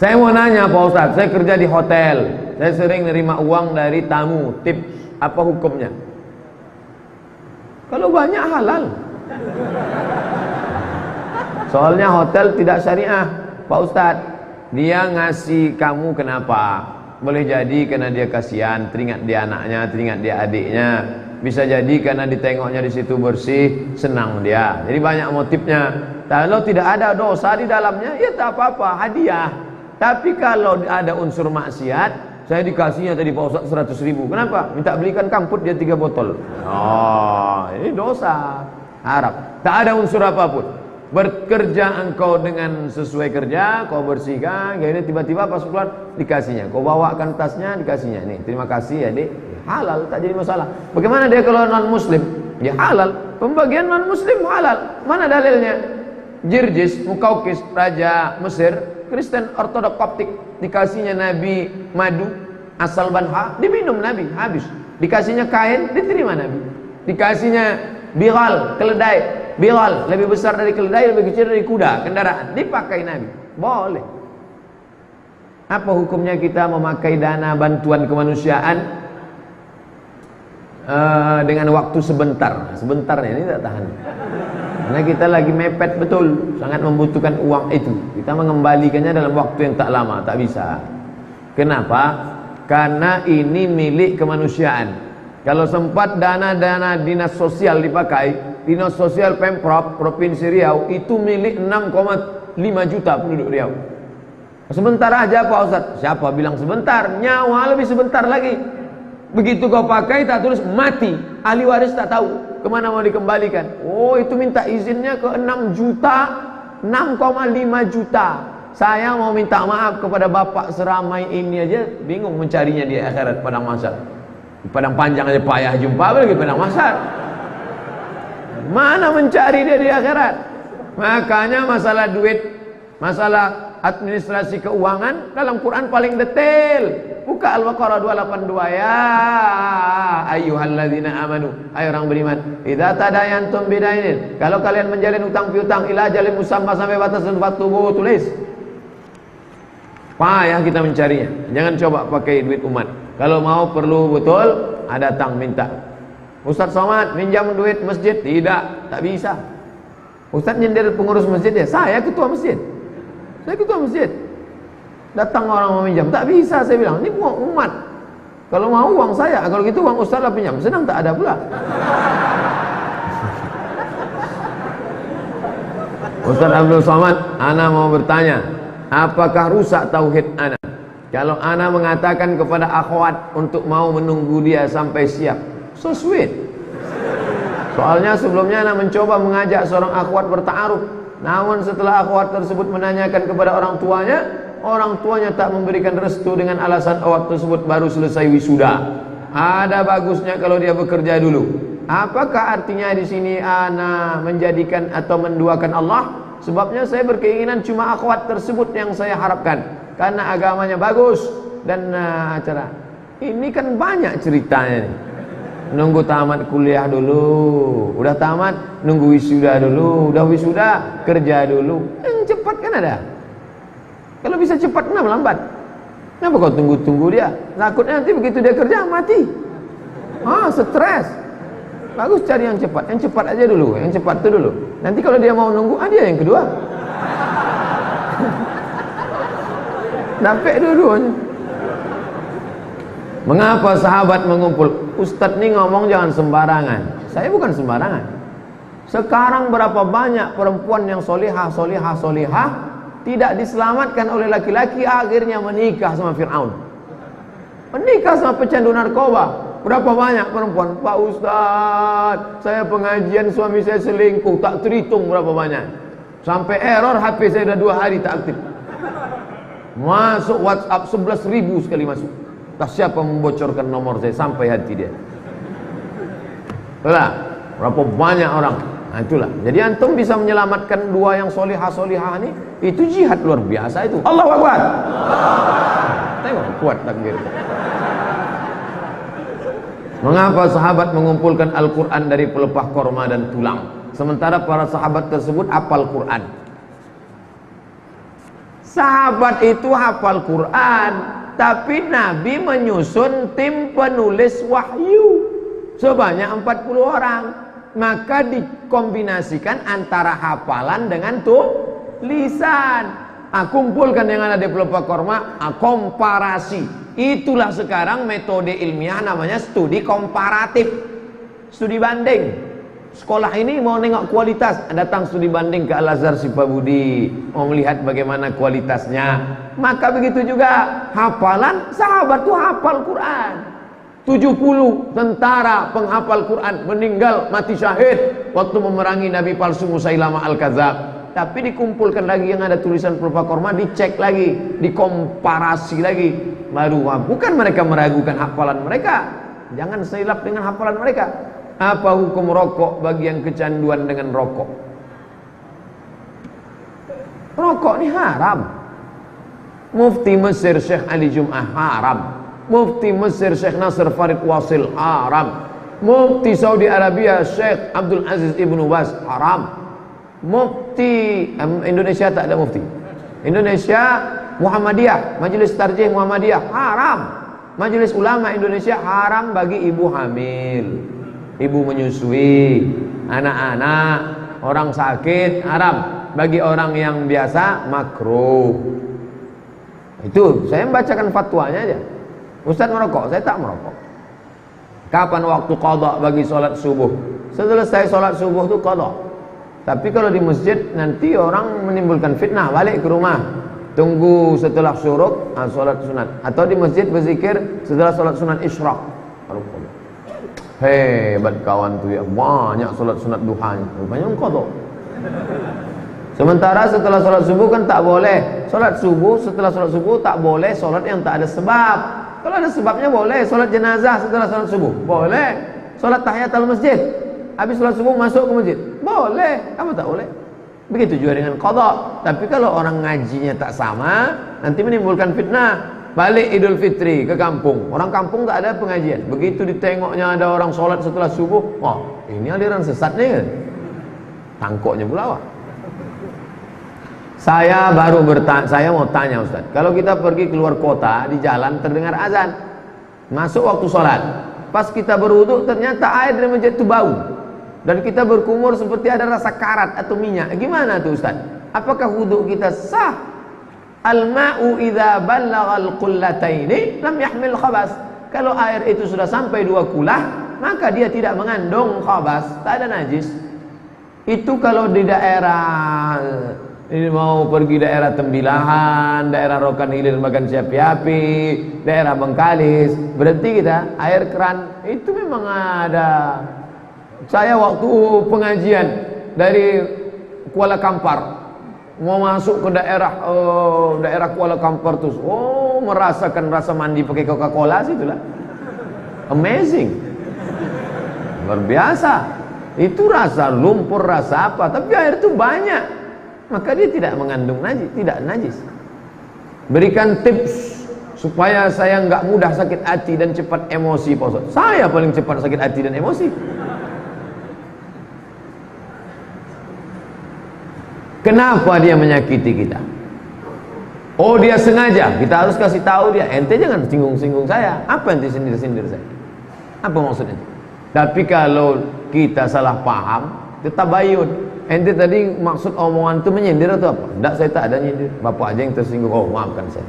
Saya mau nanya Pak Ustadz, saya kerja di hotel, saya sering nerima uang dari tamu, tip, apa hukumnya? Kalau banyak halal. Soalnya hotel tidak syariah Pak Ustadz. Dia ngasih kamu kenapa? Boleh jadi karena dia kasihan, teringat dia anaknya, teringat dia adiknya. Bisa jadi karena ditengoknya di situ bersih, senang dia. Jadi banyak motifnya. Kalau tidak ada dosa di dalamnya, ya tak apa-apa, hadiah. Tapi kalau ada unsur maksiat, saya dikasihnya tadi Pak Ustadz 100.000. Kenapa? Minta belikan kamput dia 3 botol. Oh, ini dosa. Harap. Tak ada unsur apapun. Bekerja engkau dengan sesuai kerja, kau bersihkan, ini tiba-tiba pas keluar dikasihnya. Kau bawakan tasnya, dikasihnya. Nih, terima kasih adik. Halal, tak jadi masalah. Bagaimana dia kalau non muslim? Ya halal. Pembagian non muslim halal. Mana dalilnya? Jirjis, Mukaukis, raja Mesir, Kristen Ortodok Koptik, dikasihnya Nabi madu asal Banha, diminum Nabi, habis. Dikasihnya kain, diterima Nabi. Dikasihnya Bilal, keledai. Bilal lebih besar dari keledai, lebih kecil dari kuda, kendaraan, dipakai Nabi. Boleh. Apa hukumnya kita memakai dana bantuan kemanusiaan dengan waktu sebentar? Sebentarnya ini tak tahan. Karena kita lagi mepet betul, sangat membutuhkan uang itu. Kita mengembalikannya dalam waktu yang tak lama, tak bisa. Kenapa? Karena ini milik kemanusiaan. Kalau sempat dana-dana dinas sosial dipakai, dinas sosial Pemprov Provinsi Riau itu milik 6,5 juta penduduk Riau. Sebentar aja Pak Ustadz. Siapa bilang sebentar? Nyawa lebih sebentar lagi. Begitu kau pakai tak tulis mati, ahli waris tak tahu kemana mau dikembalikan. Oh, itu minta izinnya ke 6 juta, 6,5 juta. Saya mau minta maaf kepada bapak seramai ini aja bingung mencarinya di akhirat padang mahsyar. Padang panjang aja payah jumpa, apalagi padang mahsyar. Mana mencari dia di akhirat? Makanya masalah duit, masalah administrasi keuangan dalam Quran paling detail. Buka Al-Baqarah 282 ya ayyuhalladzina amanu, hai orang beriman, idza tadayantum bidainin, kalau kalian menjalin utang piutang ila ajalin musamma sampai batas tempat tubuh, tulis. Payah kita mencarinya. Jangan coba pakai duit umat. Kalau mau perlu betul, datang minta. Ustadz Somad minjam duit masjid, tidak, tak bisa. Ustadz nyindir pengurus masjid ya, saya ketua masjid. Saya ketua masjid. Datang orang mau minjam, tak bisa, saya bilang, ini uang umat. Kalau mau uang saya, kalau gitu uang Ustadz lah pinjam, senang tak ada pula. Ustadz Abdul Somad, ana mau bertanya, apakah rusak tauhid ana kalau ana mengatakan kepada akhwat untuk mau menunggu dia sampai siap? So sweet. Soalnya sebelumnya ana mencoba mengajak seorang akhwat berta'aruf, namun setelah akhwat tersebut menanyakan kepada orang tuanya tak memberikan restu dengan alasan akhwat tersebut baru selesai wisuda. Ada bagusnya kalau dia bekerja dulu. Apakah artinya di sini ana menjadikan atau menduakan Allah? Sebabnya saya berkeinginan cuma akhwat tersebut yang saya harapkan, karena agamanya bagus dan acara. Ini kan banyak ceritanya nih. Nunggu tamat kuliah dulu, udah tamat nunggu wisuda dulu, udah wisuda kerja dulu. Yang cepat kan ada. Kalau bisa cepat kenapa lambat? Kenapa kau tunggu-tunggu dia? Takutnya nanti begitu dia kerja mati. Stres. Bagus cari yang cepat. Yang cepat aja dulu. Yang cepat itu dulu. Nanti kalau dia mau nunggu, dia yang kedua. Dapat dua-duanya. Mengapa sahabat mengumpul? Ustadz ini ngomong jangan sembarangan. Saya bukan sembarangan. Sekarang berapa banyak perempuan yang solihah tidak diselamatkan oleh laki-laki, akhirnya menikah sama Fir'aun, menikah sama pecandu narkoba. Berapa banyak perempuan, Pak Ustadz, saya pengajian suami saya selingkuh, tak terhitung berapa banyak. Sampai error HP saya sudah 2 hari tak aktif. Masuk WhatsApp 11.000 sekali masuk. Tak siapa membocorkan nomor saya sampai hati dia. Itulah, berapa banyak orang. Nah itulah. Jadi antum bisa menyelamatkan 2 yang solihah ini, itu jihad luar biasa itu. Allahu Akbar. Tengok kuat takbir. Mengapa sahabat mengumpulkan Al-Quran dari pelepah korma dan tulang, sementara para sahabat tersebut hafal Quran? Sahabat itu hafal Quran, tapi Nabi menyusun tim penulis wahyu sebanyak 40 orang. Maka dikombinasikan antara hafalan dengan tulisan. Kumpulkan yang ada di pelupa korma, komparasi. Itulah sekarang metode ilmiah namanya studi komparatif, studi banding. Sekolah ini mau nengok kualitas, datang studi banding ke Al-Azhar Sipabudi, mau melihat bagaimana kualitasnya. Maka begitu juga hafalan, sahabat tuh hafal Quran. 70 tentara penghafal Quran meninggal mati syahid waktu memerangi Nabi palsu Musailamah Al-Kadzab. Tapi dikumpulkan lagi yang ada tulisan pelupa korma, dicek lagi, dikomparasi lagi. Baru bukan mereka meragukan hafalan mereka. Jangan silap dengan hafalan mereka. Apa hukum rokok bagi yang kecanduan dengan rokok? Rokok ini haram. Mufti Mesir Syekh Ali Jum'ah haram. Mufti Mesir Syekh Nasr Farid Wasil haram. Mufti Saudi Arabia Syekh Abdul Aziz Ibnu Baz haram. Mufti Indonesia tak ada mufti. Indonesia Muhammadiyah, Majelis Tarjih Muhammadiyah haram. Majelis Ulama Indonesia haram bagi ibu hamil, ibu menyusui, anak-anak, orang sakit haram. Bagi orang yang biasa makruh. Itu saya membacakan fatwanya aja. Ustaz merokok, saya tak merokok. Kapan waktu qadha bagi sholat subuh? Selesai sholat subuh itu qadha. Tapi kalau di masjid nanti orang menimbulkan fitnah, balik ke rumah, tunggu setelah syuruk, sholat sunat. Atau di masjid berzikir setelah sholat sunat isyraq. Hebat kawan tuh ya, banyak sholat sunat duhanya, banyak qadha. Sementara setelah sholat subuh kan tak boleh. Sholat subuh, setelah sholat subuh tak boleh sholat yang tak ada sebab. Kalau ada sebabnya boleh. Sholat jenazah setelah sholat subuh boleh. Sholat tahiyatul masjid, habis sholat subuh masuk ke masjid boleh. Apa tak boleh? Begitu juga dengan qadha. Tapi kalau orang ngajinya tak sama, nanti menimbulkan fitnah. Balik Idul Fitri ke kampung, orang kampung tak ada pengajian. Begitu ditengoknya ada orang sholat setelah subuh, wah ini aliran sesat nih, tangkoknya pula. Saya baru bertanya, saya mau tanya Ustaz, kalau kita pergi keluar kota, di jalan terdengar azan, masuk waktu sholat, pas kita berwudu ternyata air dari masjid itu bau, dan kita berkumur seperti ada rasa karat atau minyak, gimana tuh Ustaz? Apakah wudu kita sah? Al-ma'u idza ballaghal qullataini lam yahmil khabas. Kalau air itu sudah sampai 2 kulah, maka dia tidak mengandung khabas, tak ada najis. Itu kalau di daerah ini mau pergi daerah Tembilahan, daerah Rokan Hilir Makan Siapi-api, daerah Bengkalis, berhenti kita, air keran itu memang ada. Saya waktu pengajian dari Kuala Kampar mau masuk ke daerah daerah Kuala Kampar tuh, merasakan rasa mandi pakai Coca-Cola sih itulah. Amazing. Luar biasa. Itu rasa lumpur, rasa apa, tapi air itu banyak. Maka dia tidak mengandung najis, tidak najis. Berikan tips supaya saya nggak mudah sakit hati dan cepat emosi, Pak Ustaz. Saya paling cepat sakit hati dan emosi. Kenapa dia menyakiti kita? Oh, dia sengaja. Kita harus kasih tahu dia, ente jangan singgung-singgung saya. Apa ente sindir-sindir saya? Apa maksudnya? Tapi kalau kita salah paham, tetap bayun. Ente tadi maksud omongan itu menyindir atau apa? Tidak, saya tak ada nyindir. Bapak aja yang tersinggung. Oh, maafkan saya.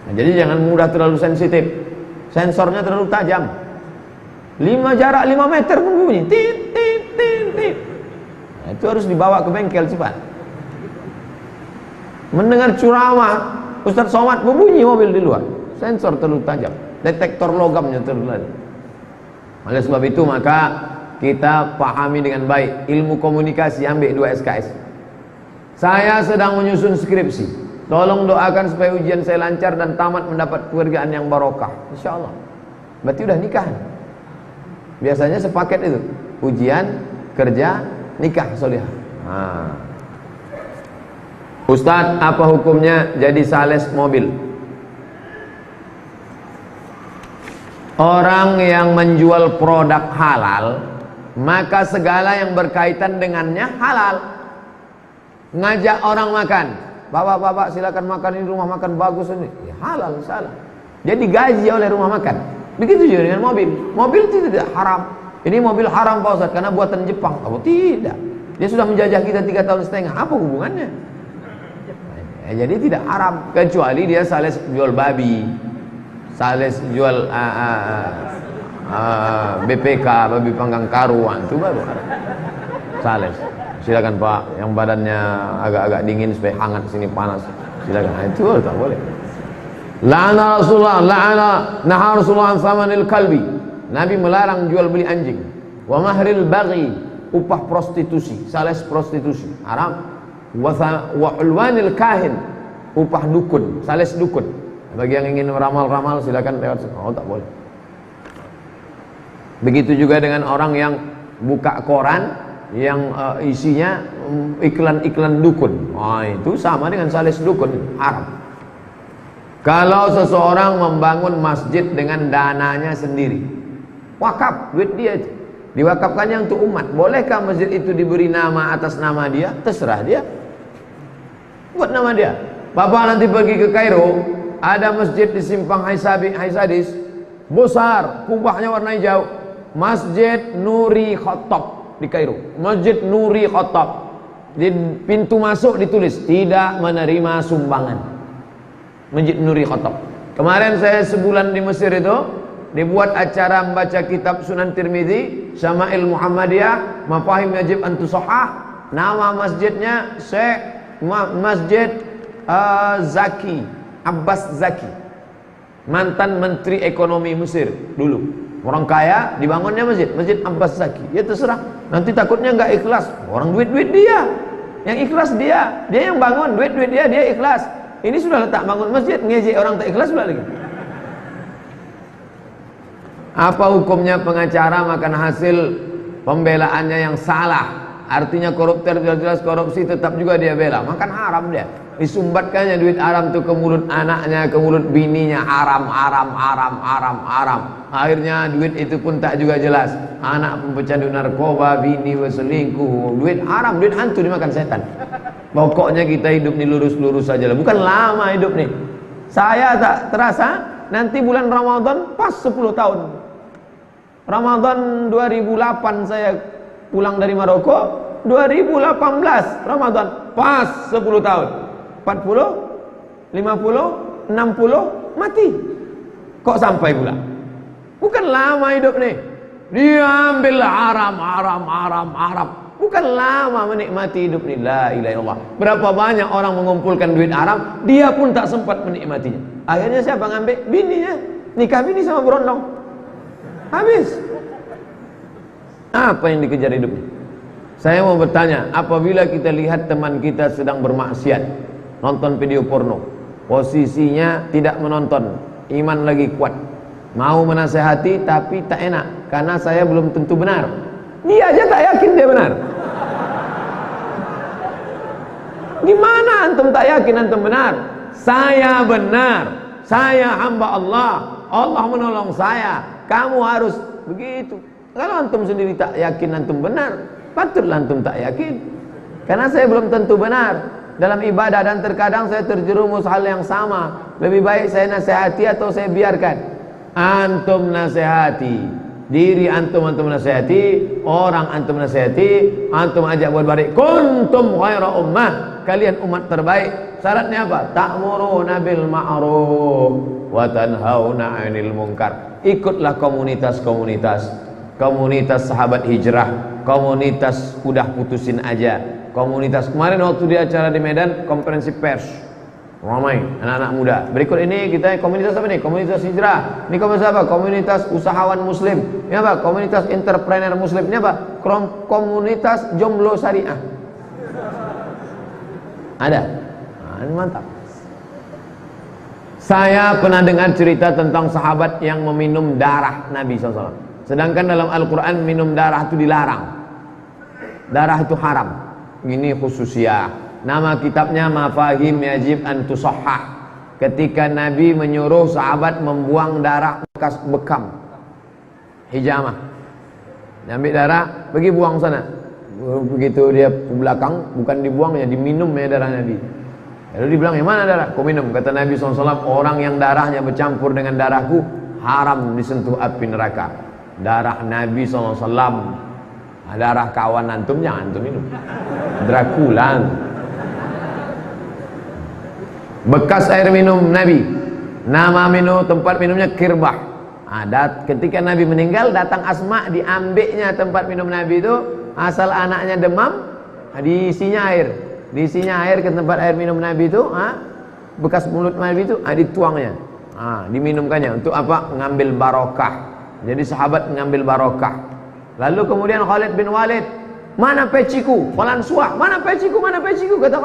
Nah, jadi jangan mudah terlalu sensitif. Sensornya terlalu tajam. Jarak 5 meter pun bunyi. Tit, tit, tit, tit. Nah, itu harus dibawa ke bengkel cepat. Mendengar ceramah Ustaz Somad berbunyi mobil di luar. Sensor terlalu tajam. Detektor logamnya terlalu tajam. Oleh sebab itu maka kita pahami dengan baik ilmu komunikasi, ambil 2 SKS. Saya sedang menyusun skripsi, tolong doakan supaya ujian saya lancar dan tamat mendapat pekerjaan yang barokah, insyaallah. Berarti udah nikah. Biasanya sepaket itu, ujian, kerja, nikah solihah. Ustadz, apa hukumnya jadi sales mobil? Orang yang menjual produk halal, maka segala yang berkaitan dengannya halal. Ngajak orang makan, bapak-bapak silakan makan, ini rumah makan bagus ini. Ya, halal, salah. Jadi gaji oleh rumah makan. Begitu juga dengan mobil. Mobil itu tidak haram. Ini mobil haram Pak Ustaz karena buatan Jepang. Oh tidak. Dia sudah menjajah kita 3,5 tahun. Apa hubungannya? Jadi tidak haram kecuali dia sales jual babi, sales jual BPK, babi panggang karuan, itu baru haram. Sales. Silakan Pak, yang badannya agak-agak dingin supaya hangat, sini panas. Silakan. Itu tak boleh. La'ana Rasulullah, naha Rasulullah an samanil kalbi. Nabi melarang jual beli anjing. Wa mahril baghi, upah prostitusi, sales prostitusi, haram. Wa ulwanil kahin, upah dukun, sales dukun. Bagi yang ingin meramal-ramal silakan lewat. Oh tak boleh. Begitu juga dengan orang yang buka koran yang isinya iklan-iklan dukun. Itu sama dengan sales dukun, haram. Kalau seseorang membangun masjid dengan dananya sendiri, wakaf, duit dia itu diwakafkannya untuk umat, bolehkah masjid itu diberi nama atas nama dia? Terserah dia, buat nama dia. Bapak nanti pergi ke Kairo, ada masjid di simpang Haisadis, besar, kubahnya warna hijau, Masjid Nuri Khattab di Kairo. Masjid Nuri Khattab, di pintu masuk ditulis tidak menerima sumbangan. Masjid Nuri Khattab. Kemarin saya sebulan di Mesir itu, dibuat acara membaca kitab Sunan Tirmidzi, Syama'il Muhammadiyah, Mafahim Yajib an Tusahhah. Nama masjidnya Syekh Masjid Zaki, Abbas Zaki, mantan Menteri Ekonomi Mesir dulu. Orang kaya dibangunnya Masjid Abbas Zaki. Ya terserah. Nanti takutnya nggak ikhlas. Orang duit-duit dia, yang ikhlas dia yang bangun, duit-duit dia ikhlas. Ini sudah letak bangun masjid, ngejek orang tak ikhlas pula lagi. Apa hukumnya pengacara makan hasil pembelaannya yang salah? Artinya koruptor, jelas korupsi tetap juga dia bela. Makan haram dia. Disumbatkannya duit haram itu ke mulut anaknya, ke mulut bininya, haram. Akhirnya duit itu pun tak juga jelas. Anak pun pecandu narkoba, bini berselingkuh, duit haram, duit hantu dimakan setan. Pokoknya kita hidup nih lurus-lurus saja lah. Bukan lama hidup nih. Saya tak terasa nanti bulan Ramadan pas 10 tahun. Ramadan 2008 saya pulang dari Maroko, 2018 Ramadan pas 10 tahun. 40, 50, 60 mati. Kok sampai pula? Bukan lama hidup nih. Dia ambil haram. Bukan lama menikmati hidup nih. La ilaha illallah. Berapa banyak orang mengumpulkan duit haram, dia pun tak sempat menikmatinya. Akhirnya siapa ngambil? Bininya. Nikah bini sama berondong. Habis. Apa yang dikejar hidupnya? Saya mau bertanya, apabila kita lihat teman kita sedang bermaksiat, nonton video porno, posisinya tidak menonton, iman lagi kuat, mau menasehati tapi tak enak, karena saya belum tentu benar. Dia aja tak yakin dia benar. Gimana antum tak yakin antum benar? Saya benar, saya hamba Allah, Allah menolong saya. Kamu harus begitu. Kalau antum sendiri tak yakin antum benar, patutlah antum tak yakin. Karena saya belum tentu benar dalam ibadah, dan terkadang saya terjerumus hal yang sama. Lebih baik saya nasihati atau saya biarkan? Antum nasihati diri antum, antum nasihati orang, antum nasihati, antum ajak buat baik. Kuntum khaira ummah, kalian umat terbaik. Syaratnya apa? Ta'muruna bil ma'ruf wa tanhauna 'anil munkar. Ikutlah komunitas sahabat hijrah, komunitas udah putusin aja, komunitas kemarin waktu di acara di Medan, konferensi pers ramai anak-anak muda. Berikut ini kita komunitas apa nih? Komunitas hijrah. Ini komunitas apa? Komunitas usahawan muslim. Ini apa? Komunitas entrepreneur muslim. Ini apa? Komunitas jomblo syariah. Ada. Nah, ini mantap. Saya pernah dengar cerita tentang sahabat yang meminum darah Nabi SAW. Sedangkan dalam Al-Quran minum darah itu dilarang. Darah itu haram. Ini khususnya. Nama kitabnya Mafahim Yajib an Tusahhah. Ketika Nabi menyuruh sahabat membuang darah bekas bekam, hijamah, ambil darah, pergi buang sana. Begitu dia ke belakang, bukan dibuang ya, diminum ya darah Nabi. Lalu dibilang, yang mana darah? Kau minum. Kata Nabi SAW, orang yang darahnya bercampur dengan darahku haram disentuh api neraka. Darah Nabi SAW, darah kawan antum jangan antum minum. Dracula. Bekas air minum Nabi, nama minum tempat minumnya Kirbah. Ketika Nabi meninggal, datang Asma, diambilnya tempat minum Nabi itu, asal anaknya demam, diisinya air ke tempat air minum Nabi itu, bekas mulut Nabi itu, dituangnya, diminumkannya. Untuk apa? Mengambil barokah. Jadi sahabat mengambil barokah. Lalu kemudian Khalid bin Walid, mana peciku? Falan suah, mana peciku? Mana peciku? Kata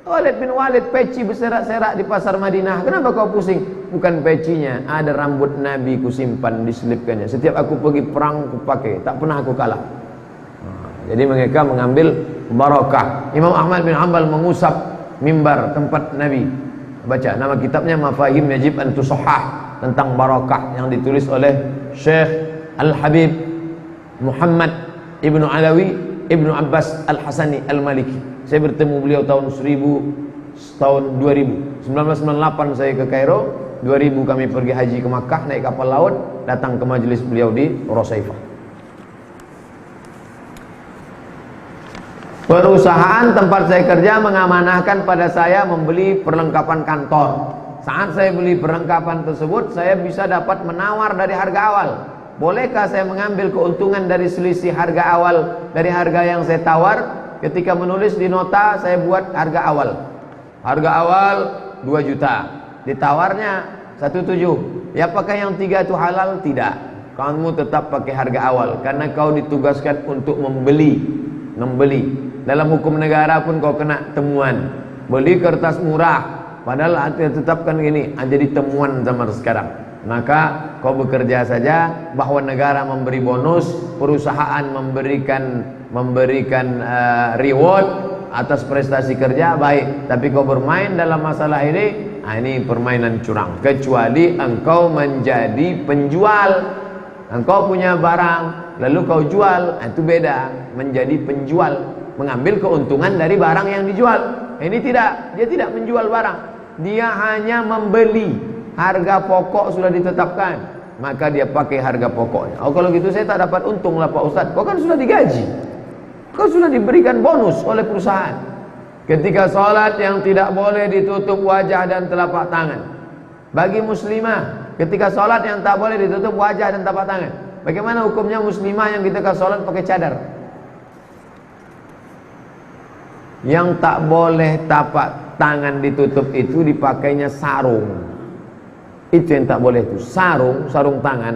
Khalid bin Walid, peci berserak-serak di pasar Madinah. Kenapa kau pusing? Bukan pecinya, ada rambut Nabi ku simpan, diselipkannya. Setiap aku pergi perang ku pakai, tak pernah aku kalah. Jadi mereka mengambil barokah. Imam Ahmad bin Hanbal mengusap mimbar tempat Nabi. Baca nama kitabnya Mafahim Yajib an Tusahhah, tentang barokah, yang ditulis oleh Syekh Al-Habib Muhammad Ibnu Alawi Ibnu Abbas Al-Hasani Al-Maliki. Saya bertemu beliau tahun 2000. 1998 saya ke Kairo, 2000 kami pergi haji ke Makkah naik kapal laut, datang ke majelis beliau di Rosaifah. Perusahaan tempat saya kerja mengamanahkan pada saya membeli perlengkapan kantor. Saat saya beli perlengkapan tersebut, saya bisa dapat menawar dari harga awal. Bolehkah saya mengambil keuntungan dari selisih harga awal dari harga yang saya tawar? Ketika menulis di nota, saya buat harga awal. Harga awal 2 juta. Ditawarnya 1,7. Ya, apakah yang 3 itu halal? Tidak. Kamu tetap pakai harga awal karena kau ditugaskan untuk membeli. Dalam hukum negara pun kau kena temuan. Beli kertas murah, padahal tetapkan gini, jadi temuan zaman sekarang. Maka kau bekerja saja, bahwa negara memberi bonus, perusahaan memberikan reward atas prestasi kerja, baik. Tapi kau bermain dalam masalah ini, ini permainan curang. Kecuali engkau menjadi penjual, engkau punya barang lalu kau jual, itu beda. Menjadi penjual, mengambil keuntungan dari barang yang dijual. Ini tidak, dia tidak menjual barang, dia hanya membeli. Harga pokok sudah ditetapkan, maka dia pakai harga pokoknya. Oh, kalau gitu saya tak dapat untung lah Pak Ustadz. Kau kan sudah digaji, kau sudah diberikan bonus oleh perusahaan. Ketika sholat yang tidak boleh ditutup wajah dan telapak tangan. Bagi muslimah, ketika sholat yang tak boleh ditutup wajah dan telapak tangan. Bagaimana hukumnya muslimah yang ketika sholat pakai cadar? Yang tak boleh tapak tangan ditutup itu dipakainya sarung. Itu yang tak boleh itu, sarung tangan.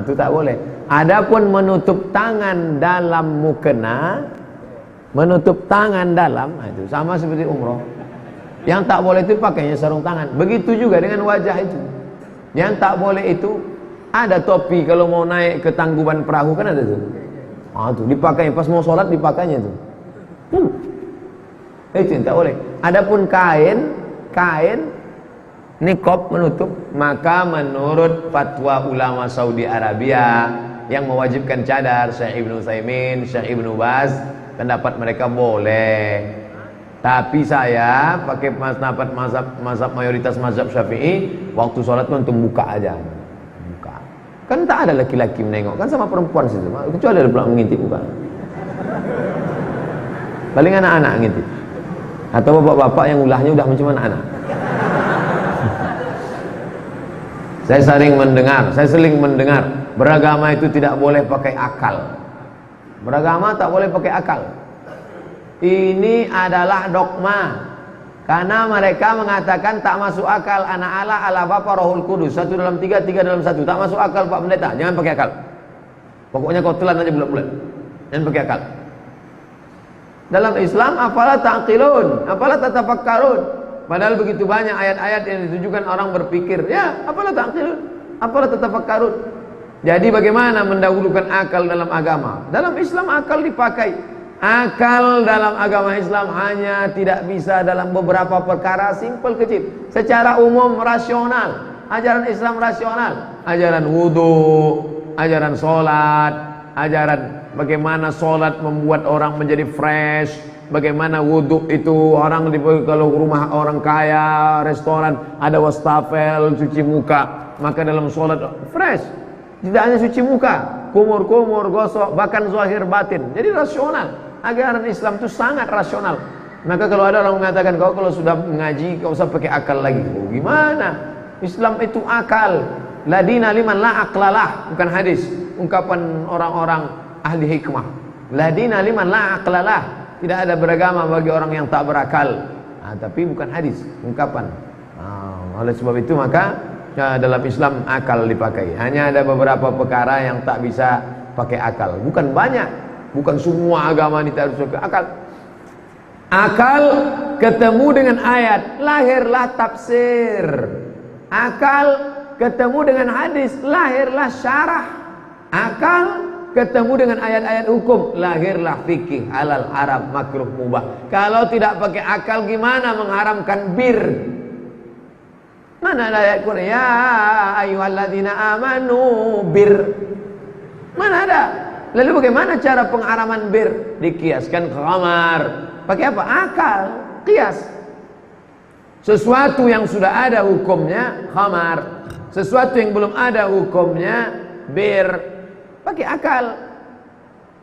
Itu tak boleh. Adapun menutup tangan dalam mukena, menutup tangan dalam, itu sama seperti umroh. Yang tak boleh itu pakainya sarung tangan. Begitu juga dengan wajah itu. Yang tak boleh itu, ada topi kalau mau naik ke tangguban perahu kan ada tuh. Itu dipakai pas mau sholat dipakainya tuh. Itu yang tak boleh. Adapun kain niqab menutup, maka menurut fatwa ulama Saudi Arabia yang mewajibkan cadar, Syekh Ibnu Utsaimin, Syekh Ibnu Baz, pendapat mereka boleh. Tapi saya pakai pendapat mazhab mayoritas mazhab Syafi'i, waktu sholat pun buka aja. Buka. Kan tak ada laki-laki menengok, kan sama perempuan situ. Kecuali ada pula mengintip bukan. Paling anak-anak ngintip. Atau bapak-bapak yang ulahnya udah macam anak-anak. Saya sering mendengar beragama itu tidak boleh pakai akal. Beragama tak boleh pakai akal. Ini adalah dogma. Karena mereka mengatakan tak masuk akal, anak Allah, Allah Bapa, Rohul Kudus, 1 dalam 3, 3 dalam 1. Tak masuk akal Pak Pendeta, jangan pakai akal. Pokoknya kau telan aja bulat-bulat. Jangan pakai akal. Dalam Islam, afala ta'qilun, afala tatafakkarun. Padahal begitu banyak ayat-ayat yang ditujukan orang berpikir. Ya, apalah ta'qilun, apalah tatafakkarun. Jadi bagaimana mendahulukan akal dalam agama? Dalam Islam akal dipakai. Akal dalam agama Islam hanya tidak bisa dalam beberapa perkara simpel kecil. Secara umum rasional. Ajaran Islam rasional. Ajaran wudu, ajaran sholat, ajaran bagaimana sholat membuat orang menjadi fresh, bagaimana wudhu itu orang kalau rumah orang kaya, restoran ada wastafel cuci muka, maka dalam sholat fresh. Tidak hanya cuci muka, kumur-kumur, gosok, bahkan zahir batin. Jadi rasional. Ajaran Islam itu sangat rasional. Maka kalau ada orang mengatakan kau kalau sudah mengaji kau usah pakai akal lagi. Oh, gimana? Islam itu akal. La dina liman la aqlalah, bukan hadis. Ungkapan orang-orang ahli hikmah. La dina liman la aqlalah. Tidak ada beragama bagi orang yang tak berakal. Tapi bukan hadis, ungkapan. Oleh sebab itu maka dalam Islam akal dipakai. Hanya ada beberapa perkara yang tak bisa pakai akal. Bukan banyak, bukan semua agama ini tak harus pakai akal. Akal ketemu dengan ayat, lahirlah tafsir. Akal ketemu dengan hadis, lahirlah syarah. Akal ketemu dengan ayat-ayat hukum, lahirlah fikih, halal, haram, makruh, mubah. Kalau tidak pakai akal gimana mengharamkan bir? Mana ada ayat Quran? Ya ayyuhalladzina amanu bir. Mana ada? Lalu bagaimana cara pengharaman bir? Dikiaskan ke khamar. Pakai apa? Akal, kias. Sesuatu yang sudah ada hukumnya khamar, sesuatu yang belum ada hukumnya bir. Pakai akal.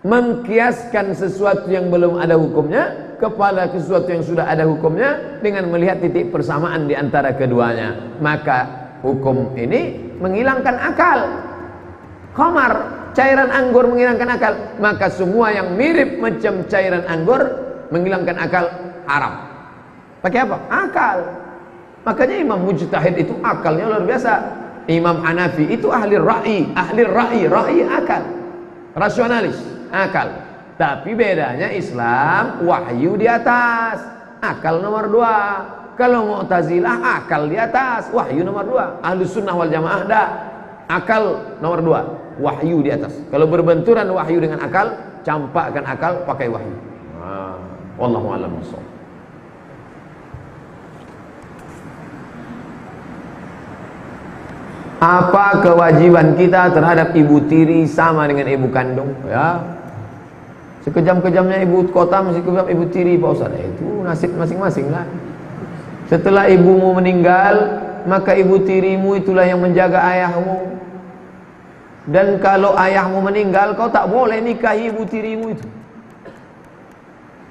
Mengkiaskan sesuatu yang belum ada hukumnya kepada sesuatu yang sudah ada hukumnya dengan melihat titik persamaan di antara keduanya, maka hukum ini menghilangkan akal. Khamar, cairan anggur menghilangkan akal, maka semua yang mirip macam cairan anggur menghilangkan akal, haram. Pakai apa? Akal. Makanya Imam Mujtahid itu akalnya luar biasa. Imam Hanafi itu ahli ra'i akal, rasionalis, akal. Tapi bedanya Islam wahyu di atas, akal nomor 2. Kalau Mu'tazilah akal di atas, wahyu nomor 2. Ahlus Sunnah wal Jamaah dah, akal nomor 2, wahyu di atas. Kalau berbenturan wahyu dengan akal, campakkan akal pakai wahyu. Wallahu a'lam bishawab. Apa kewajiban kita terhadap ibu tiri sama dengan ibu kandung? Ya, sekejam-kejamnya ibu kota masih kejam ibu tiri, Pak Ustaz. Itu nasib masing-masing lah. Setelah ibumu meninggal, maka ibu tirimu itulah yang menjaga ayahmu. Dan kalau ayahmu meninggal, kau tak boleh nikahi ibu tirimu itu,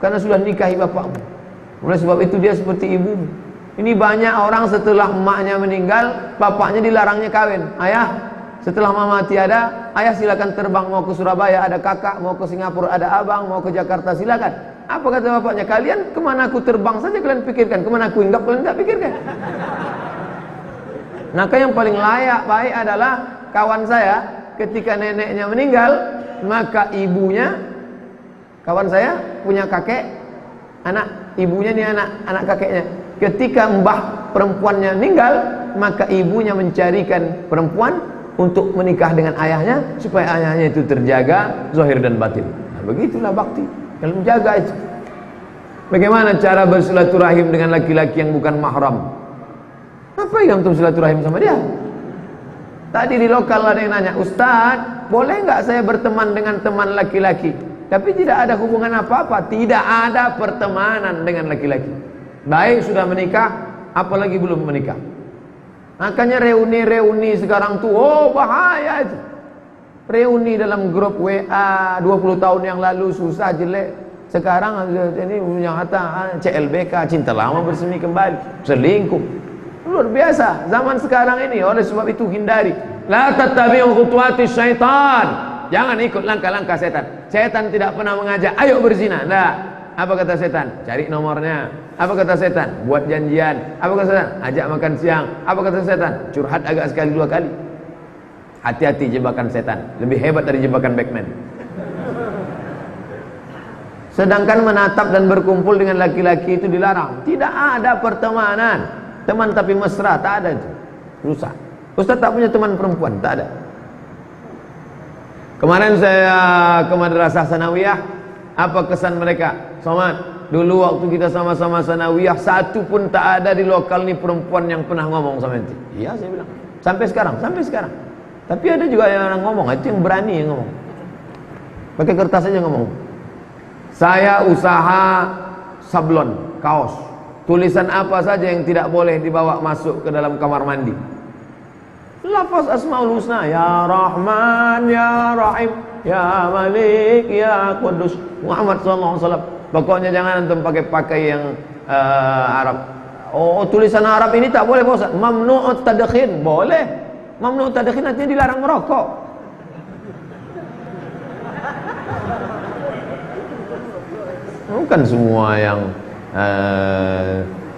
karena sudah nikahi bapakmu. Oleh sebab itu dia seperti ibumu. Ini banyak orang setelah emaknya meninggal, bapaknya dilarangnya kawin. Ayah, setelah mama tiada, ayah silakan terbang, mau ke Surabaya, ada kakak, mau ke Singapura, ada abang, mau ke Jakarta, silakan. Apa kata bapaknya? Kalian kemana aku terbang saja kalian pikirkan, kemana aku hinggap kalian tak pikirkan. Maka yang paling layak baik adalah kawan saya, ketika neneknya meninggal, maka ibunya, kawan saya punya kakek, anak ibunya nih anak kakeknya. Ketika mbah perempuannya meninggal, maka ibunya mencarikan perempuan untuk menikah dengan ayahnya supaya ayahnya itu terjaga zahir dan batin. Begitulah bakti, kalau menjaga itu. Bagaimana cara bersilaturahim dengan laki-laki yang bukan mahram? Apa yang antum silaturahim sama dia? Tadi di lokal ada yang nanya, Ustaz, boleh nggak saya berteman dengan teman laki-laki tapi tidak ada hubungan apa-apa? Tidak ada pertemanan dengan laki-laki, baik sudah menikah apalagi belum menikah. Makanya reuni sekarang tuh, oh bahaya itu. Reuni dalam grup WA 20 tahun yang lalu susah, jelek. Sekarang ini punya kata CLBK, cinta lama bersemi kembali, selingkuh. Luar biasa zaman sekarang ini. Oleh sebab itu hindari. La tattabi'u khutuwati syaitan. Jangan ikut langkah-langkah setan. Setan tidak pernah mengajak ayo berzina. Nah, apa kata setan? Cari nomornya. Apa kata setan? Buat janjian. Apa kata setan? Ajak makan siang. Apa kata setan? Curhat agak sekali 2 kali. Hati-hati jebakan setan. Lebih hebat dari jebakan Batman. Sedangkan menatap dan berkumpul dengan laki-laki itu dilarang. Tidak ada pertemanan. Teman tapi mesra, tak ada itu. Rusak. Ustaz tak punya teman perempuan, tak ada. Kemarin saya ke madrasah sanawiyah, apa kesan mereka? Somad, dulu waktu kita sama-sama sanawiyah, satu pun tak ada di lokal ni perempuan yang pernah ngomong sama ente. Iya, saya bilang. Sampai sekarang. Tapi ada juga yang ngomong, itu yang berani yang ngomong. Pakai kertas aja ngomong. Saya usaha sablon, kaos. Tulisan apa saja yang tidak boleh dibawa masuk ke dalam kamar mandi? Lafaz Asmaul Husna, ya Rahman, ya Rahim, ya Malik, ya Qudus. Muhammad sallallahu alaihi wasallam. Pokoknya jangan antum pakai yang Arab. Oh, tulisan Arab ini tak boleh, Pak Ustaz. Mamnu'ut tadkhin, boleh. Mamnu'ut tadkhin artinya dilarang merokok. Bukan semua yang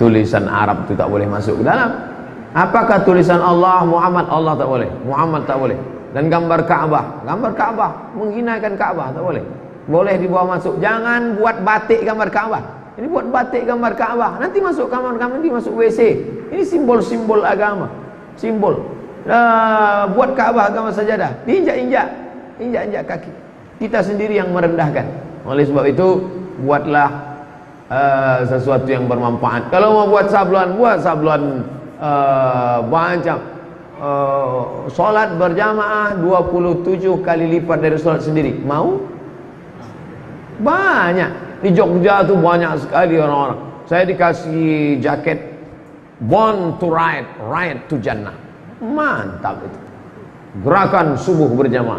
tulisan Arab itu tak boleh masuk ke dalam. Apakah tulisan Allah, Muhammad, Allah tak boleh, Muhammad tak boleh. Dan gambar Ka'bah menghinakan Ka'bah tak boleh. Boleh dibawa masuk. Jangan buat batik gambar Ka'bah. Ini buat batik gambar Ka'bah, nanti masuk kamar nanti masuk WC. Ini simbol-simbol agama, simbol. Buat Ka'bah agama sajadah, diinjak kaki. Kita sendiri yang merendahkan. Oleh sebab itu, buatlah sesuatu yang bermanfaat. Kalau mau buat sablon, macam solat berjamaah 27 kali lipat dari solat sendiri. Mau? Banyak. Di Jogja tuh banyak sekali orang-orang. Saya dikasih jaket Born to Ride, Ride to Jannah. Mantap itu. Gerakan subuh berjamaah.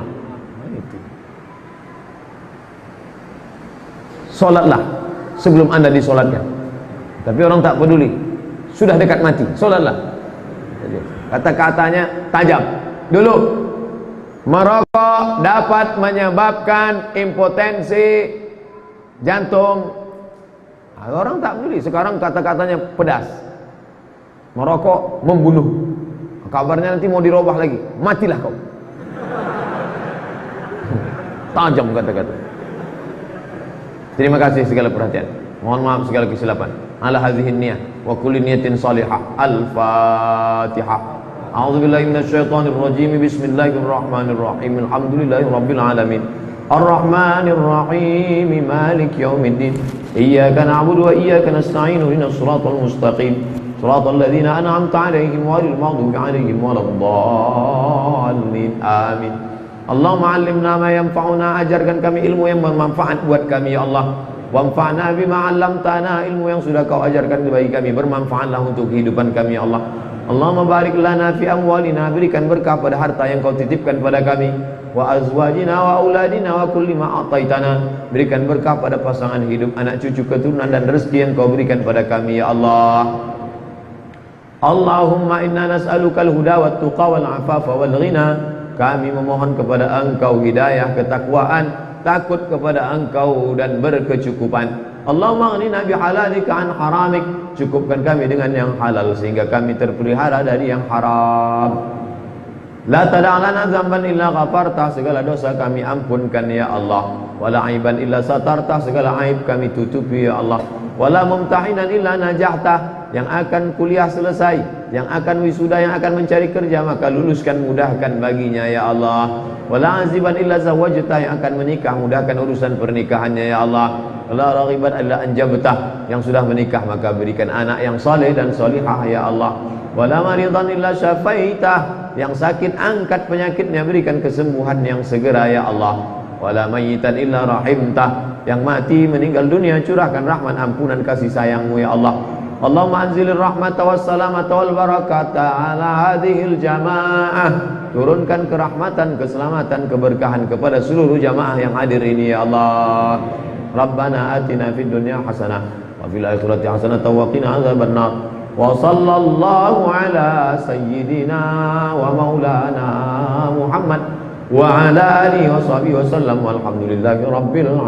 Itu. Solatlah sebelum Anda disolatkan. Tapi orang tak peduli. Sudah dekat mati, solatlah. Kata-katanya tajam. Dulu merokok dapat menyebabkan impotensi jantung. Orang tak peduli. Sekarang kata-katanya pedas. Merokok membunuh. Kabarnya nanti mau dirubah lagi. Matilah kau. Tajam kata-kata. Terima kasih segala perhatian. Mohon maaf segala kesilapan. Ala hadhihi niyyah wa kulli niyatin salihah. Al-Fatihah. A'udzubillahi minasyaitonir rajim. Bismillahirrahmanirrahim. Alhamdulillahirabbil alamin. Ar-Rahmanir Rahim. Malik yaumiddin. Iyyaka na'budu wa iyyaka nasta'in. Ihdinas siratal mustaqim. Siratal ladzina an'amta 'alaihim ghairil maghdubi 'alaihim waladdallin. Amin. Allahumma 'allimna ma yanfa'una, ajarkan kami ilmu yang bermanfaat buat kami ya Allah. Wanfa'na bima 'allamtana, ilmu yang sudah kau ajarkan bagi kami bermanfaatlah untuk kehidupan kami ya Allah. Allahumma barik lana fi amwalina, berikan berkah pada harta yang kau titipkan pada kami. Wa azwajina wa auladina wa kulli ma ataitana, berikan berkah pada pasangan hidup, anak cucu, keturunan dan rezeki yang kau berikan pada kami ya Allah. Allahumma inna nas'alukal huda wat tuqa wal afafa wal ghina, kami memohon kepada Engkau hidayah, ketakwaan, takut kepada Engkau dan berkecukupan. Allahumma aghnina bihalalika an haramik, cukupkan kami dengan yang halal sehingga kami terpelihara dari yang haram. La tada'lana dzamban illa ghafarta, segala dosa kami ampunkan ya Allah. Wala aiban illa satarta, segala aib kami tutupi ya Allah. Wala mumtahinan illa najahta, yang akan kuliah selesai, yang akan wisuda, yang akan mencari kerja, maka luluskan, mudahkan baginya ya Allah. Wala aziban illa zawajta, yang akan menikah, mudahkan urusan pernikahannya ya Allah. Wala raghiban illa anjabta, yang sudah menikah maka berikan anak yang saleh dan salihah ya Allah. Wala maridan illa syafaitah, yang sakit angkat penyakitnya, berikan kesembuhan yang segera ya Allah. Wala mayyitan illa rahimtah, yang mati meninggal dunia curahkan rahmat, ampunan, kasih sayangmu ya Allah. Allahumma anzilir rahmata wassalamata wal barakata ala hadhil jamaah, turunkan kerahmatan, keselamatan, keberkahan kepada seluruh jamaah yang hadir ini ya Allah. Rabbana atina fid dunya hasanah wa fil akhirati hasanah wa qina adzabannar. Wa sallallahu ala sayyidina wa maulana Muhammad wa ala alihi wa sahbihi wa sallam, walhamdulillahi rabbil alamin.